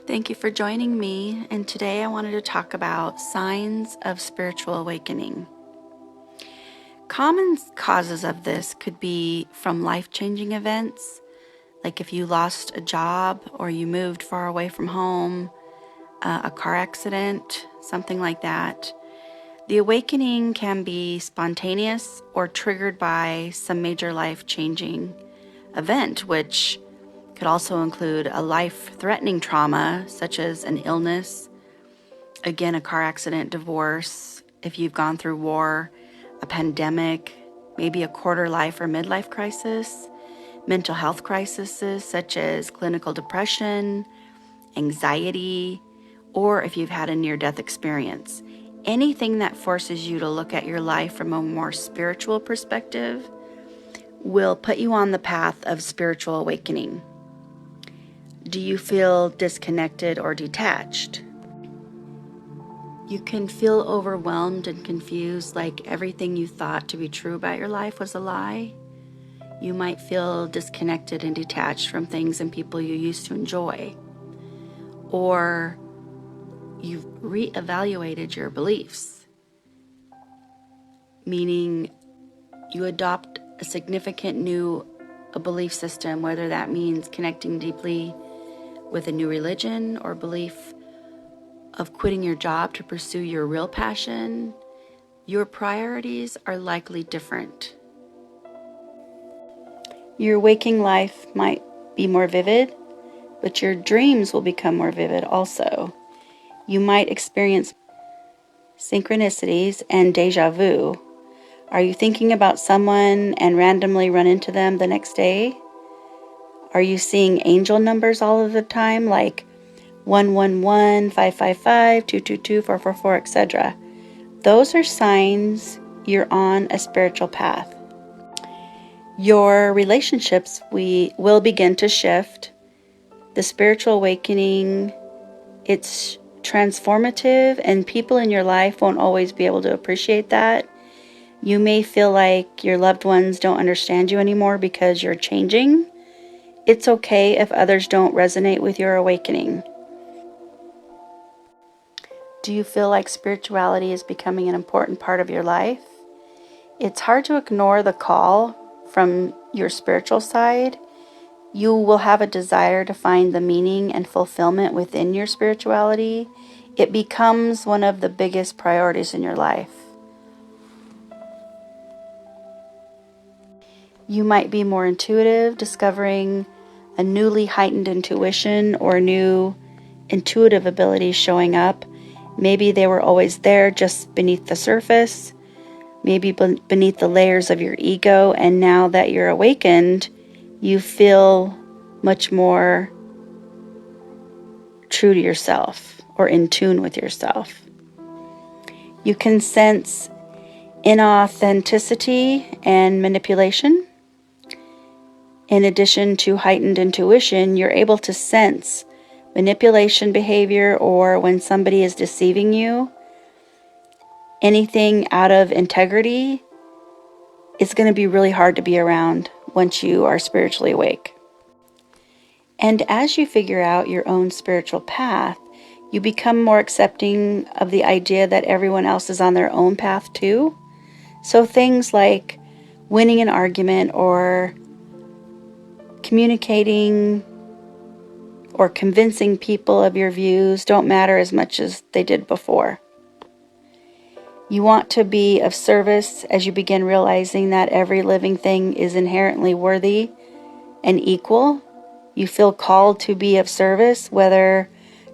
Thank you for joining me, and today I wanted to talk about signs of spiritual awakening. Common causes of this could be from life-changing events, like if you lost a job or you moved far away from home, a car accident, something like that. The awakening can be spontaneous or triggered by some major life-changing event, which could also include a life-threatening trauma, such as an illness, again, a car accident, divorce, if you've gone through war, a pandemic, maybe a quarter life or midlife crisis, mental health crises such as clinical depression, anxiety, or if you've had a near-death experience. Anything that forces you to look at your life from a more spiritual perspective will put you on the path of spiritual awakening. Do you feel disconnected or detached? You can feel overwhelmed and confused, like everything you thought to be true about your life was a lie. You might feel disconnected and detached from things and people you used to enjoy. Or you've reevaluated your beliefs, meaning you adopt a significant new belief system, whether that means connecting deeply with a new religion or belief of quitting your job to pursue your real passion. Your priorities are likely different. Your waking life might be more vivid, but your dreams will become more vivid also. You might experience synchronicities and deja vu. Are you thinking about someone and randomly run into them the next day? Are you seeing angel numbers all of the time, like 111, 555, 222, 444, etc.? Those are signs you're on a spiritual path. Your relationships will begin to shift. The spiritual awakening, it's transformative, and people in your life won't always be able to appreciate that. You may feel like your loved ones don't understand you anymore because you're changing. It's okay if others don't resonate with your awakening. Do you feel like spirituality is becoming an important part of your life? It's hard to ignore the call from your spiritual side. You will have a desire to find the meaning and fulfillment within your spirituality. It becomes one of the biggest priorities in your life. You might be more intuitive, discovering a newly heightened intuition or new intuitive abilities showing up. Maybe they were always there, just beneath the surface, maybe beneath the layers of your ego, and now that you're awakened, you feel much more true to yourself or in tune with yourself. You can sense inauthenticity and manipulation. In addition to heightened intuition, you're able to sense manipulation behavior, or when somebody is deceiving you. Anything out of integrity is going to be really hard to be around once you are spiritually awake. And as you figure out your own spiritual path, you become more accepting of the idea that everyone else is on their own path too. So things like winning an argument or communicating or convincing people of your views don't matter as much as they did before. You want to be of service as you begin realizing that every living thing is inherently worthy and equal. You feel called to be of service, whether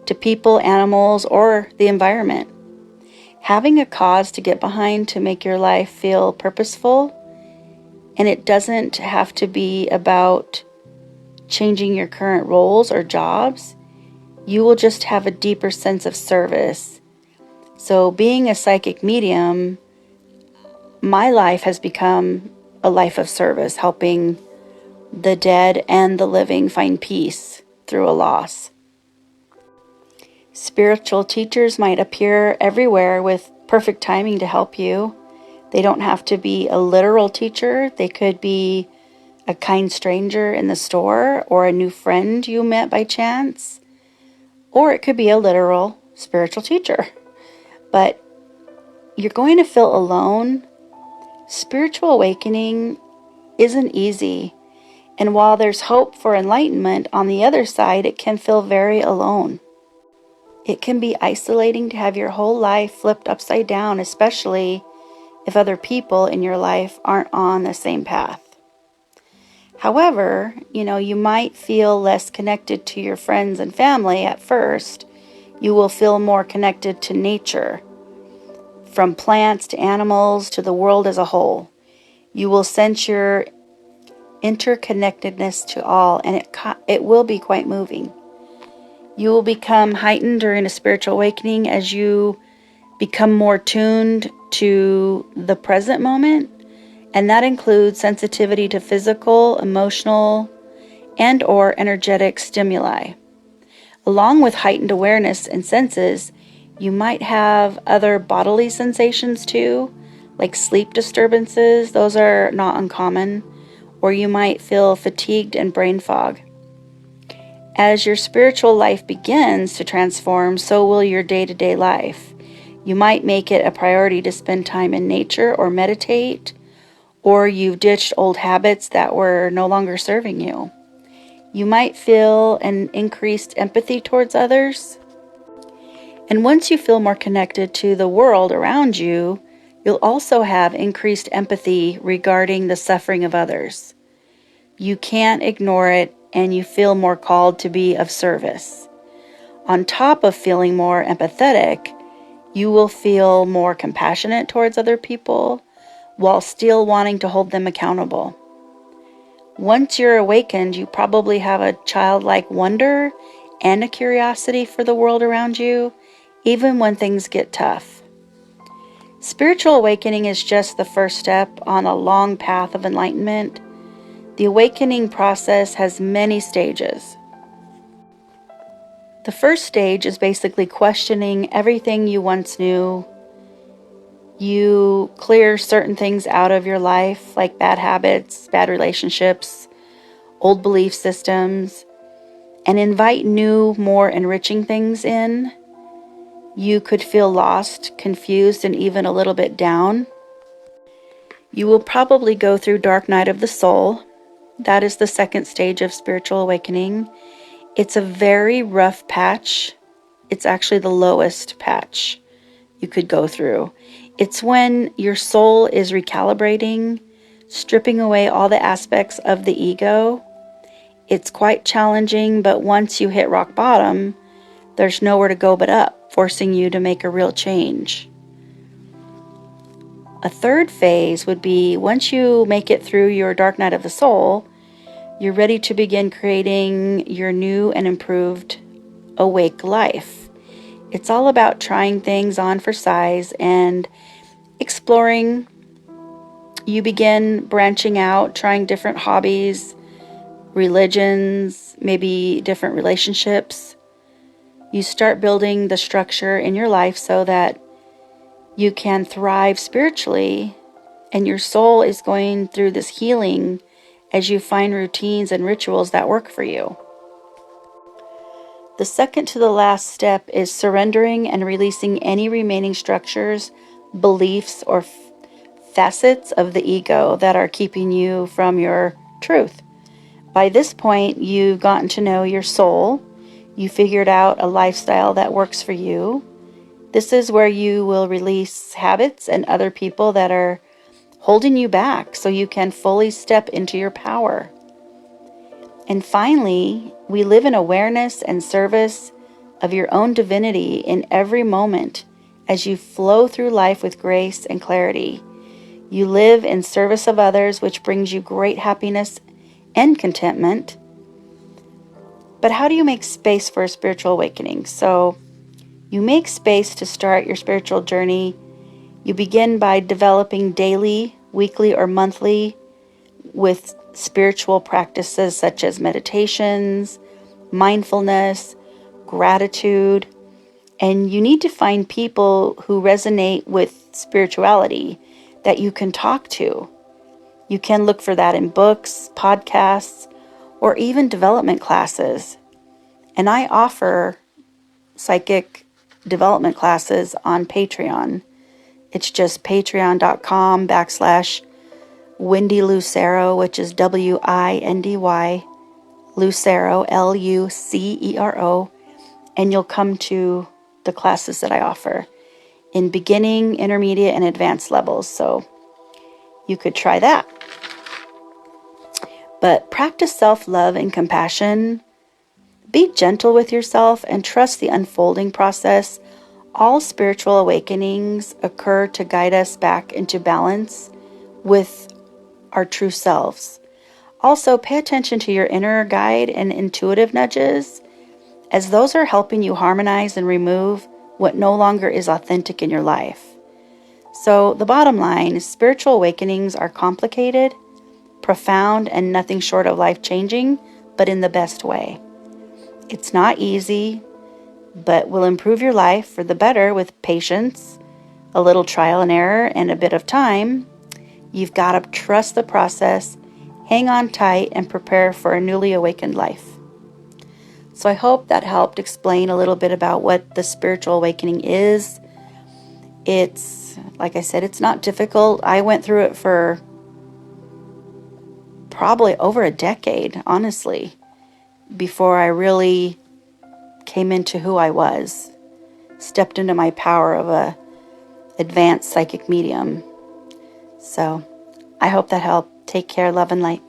to people, animals, or the environment. Having a cause to get behind to make your life feel purposeful, and it doesn't have to be about changing your current roles or jobs. You will just have a deeper sense of service. So being a psychic medium, my life has become a life of service, helping the dead and the living find peace through a loss. Spiritual teachers might appear everywhere with perfect timing to help you. They don't have to be a literal teacher. They could be a kind stranger in the store or a new friend you met by chance. or it could be a literal spiritual teacher. But you're going to feel alone. Spiritual awakening isn't easy. And while there's hope for enlightenment, on the other side, it can feel very alone. It can be isolating to have your whole life flipped upside down, especially if other people in your life aren't on the same path. However, you might feel less connected to your friends and family at first. You will feel more connected to nature, from plants to animals to the world as a whole. You will sense your interconnectedness to all, and it will be quite moving. You will become heightened during a spiritual awakening as you become more tuned to the present moment, and that includes sensitivity to physical, emotional, and or energetic stimuli. Along with heightened awareness and senses, you might have other bodily sensations too, like sleep disturbances. Those are not uncommon. Or you might feel fatigued and brain fog. As your spiritual life begins to transform, so will your day-to-day life. You might make it a priority to spend time in nature or meditate, or you've ditched old habits that were no longer serving you. You might feel an increased empathy towards others. And once you feel more connected to the world around you, you'll also have increased empathy regarding the suffering of others. You can't ignore it, and you feel more called to be of service. On top of feeling more empathetic, you will feel more compassionate towards other people while still wanting to hold them accountable. Once you're awakened, you probably have a childlike wonder and a curiosity for the world around you, even when things get tough. Spiritual awakening is just the first step on a long path of enlightenment. The awakening process has many stages. The first stage is basically questioning everything you once knew. You clear certain things out of your life, like bad habits, bad relationships, old belief systems, and invite new, more enriching things in. You could feel lost, confused, and even a little bit down. You will probably go through dark night of the soul. That is the second stage of spiritual awakening. It's a very rough patch. It's actually the lowest patch you could go through. It's when your soul is recalibrating, stripping away all the aspects of the ego. It's quite challenging, but once you hit rock bottom, there's nowhere to go but up, forcing you to make a real change. A third phase would be once you make it through your dark night of the soul, you're ready to begin creating your new and improved awake life. It's all about trying things on for size and exploring. You begin branching out, trying different hobbies, religions, maybe different relationships. You start building the structure in your life so that you can thrive spiritually, and your soul is going through this healing as you find routines and rituals that work for you. The second to the last step is surrendering and releasing any remaining structures, beliefs, or facets of the ego that are keeping you from your truth. By this point, you've gotten to know your soul. You figured out a lifestyle that works for you. This is where you will release habits and other people that are holding you back so you can fully step into your power. And finally, we live in awareness and service of your own divinity in every moment as you flow through life with grace and clarity. You live in service of others, which brings you great happiness and contentment. But how do you make space for a spiritual awakening? So you make space to start your spiritual journey. You begin by developing daily, weekly, or monthly with spiritual practices such as meditations, mindfulness, gratitude, and you need to find people who resonate with spirituality that you can talk to. You can look for that in books, podcasts, or even development classes. And I offer psychic development classes on Patreon. It's just patreon.com/Wendy Lucero, which is WINDY, Lucero, LUCERO, and you'll come to the classes that I offer in beginning, intermediate, and advanced levels. So you could try that. But practice self-love and compassion. Be gentle with yourself and trust the unfolding process. All spiritual awakenings occur to guide us back into balance with our true selves. Also, pay attention to your inner guide and intuitive nudges, as those are helping you harmonize and remove what no longer is authentic in your life. So the bottom line is spiritual awakenings are complicated, profound, and nothing short of life-changing, but in the best way. It's not easy, but will improve your life for the better with patience, a little trial and error, and a bit of time. You've got to trust the process, hang on tight, and prepare for a newly awakened life. So I hope that helped explain a little bit about what the spiritual awakening is. It's, like I said, it's not difficult. I went through it for probably over a decade, honestly, before I really came into who I was, stepped into my power of a advanced psychic medium. So I hope that helped. Take care, love and light.